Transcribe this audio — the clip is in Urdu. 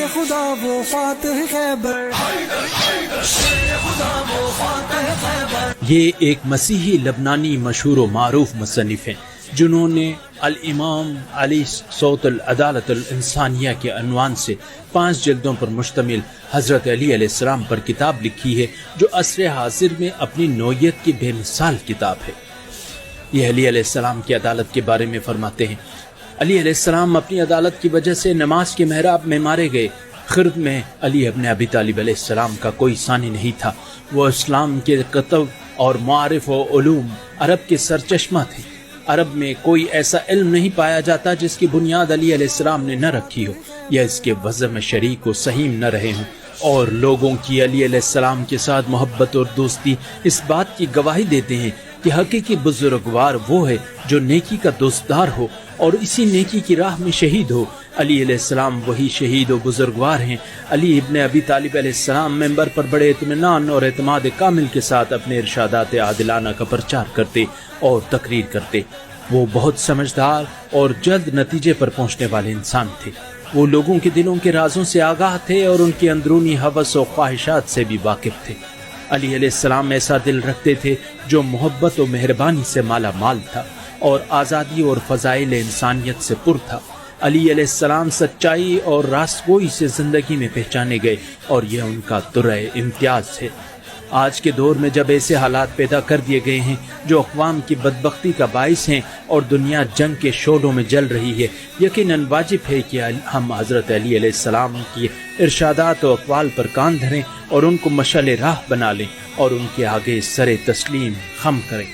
شیر خدا وہ فاتح خیبر، شیر خدا وہ فاتح خیبر۔ یہ ایک مسیحی لبنانی مشہور و معروف مصنف ہیں جنہوں نے الامام علی صوت العدالت الانسانیہ کے عنوان سے 5 جلدوں پر مشتمل حضرت علی علیہ السلام پر کتاب لکھی ہے، جو عصر حاضر میں اپنی نوعیت کی بے مثال کتاب ہے۔ یہ علی علیہ السلام کی عدالت کے بارے میں فرماتے ہیں، علی علیہ السلام اپنی عدالت کی وجہ سے نماز کے محراب میں مارے گئے۔ خرد میں علی ابن ابی طالب علیہ السلام کا کوئی ثانی نہیں تھا، وہ اسلام کے کتب اور معارف و علوم عرب کے سرچشمہ تھے۔ عرب میں کوئی ایسا علم نہیں پایا جاتا جس کی بنیاد علی علیہ السلام نے نہ رکھی ہو یا اس کے وضع میں شریک و سہیم نہ رہے ہوں، اور لوگوں کی علی علیہ السلام کے ساتھ محبت اور دوستی اس بات کی گواہی دیتے ہیں کہ حقیقی بزرگوار وہ ہے جو نیکی کا دوستدار ہو اور اسی نیکی کی راہ میں شہید ہو۔ علی علیہ السلام وہی شہید و بزرگوار ہیں۔ علی ابن ابی طالب علیہ السلام ممبر پر بڑے اطمینان اور اعتماد کامل کے ساتھ اپنے ارشادات عادلانہ کا پرچار کرتے اور تقریر کرتے۔ وہ بہت سمجھدار اور جلد نتیجے پر پہنچنے والے انسان تھے۔ وہ لوگوں کے دلوں کے رازوں سے آگاہ تھے اور ان کی اندرونی ہوس و خواہشات سے بھی واقف تھے۔ علی علیہ السلام ایسا دل رکھتے تھے جو محبت و مہربانی سے مالا مال تھا اور آزادی اور فضائل انسانیت سے پر تھا۔ علی علیہ السلام سچائی اور راستگوئی سے زندگی میں پہچانے گئے اور یہ ان کا درہ امتیاز ہے۔ آج کے دور میں جب ایسے حالات پیدا کر دیے گئے ہیں جو اقوام کی بدبختی کا باعث ہیں اور دنیا جنگ کے شعلوں میں جل رہی ہے، یقیناً واجب ہے کہ ہم حضرت علی علیہ السلام کی ارشادات و اقوال پر کان دھریں اور ان کو مشعل راہ بنا لیں اور ان کے آگے سر تسلیم خم کریں۔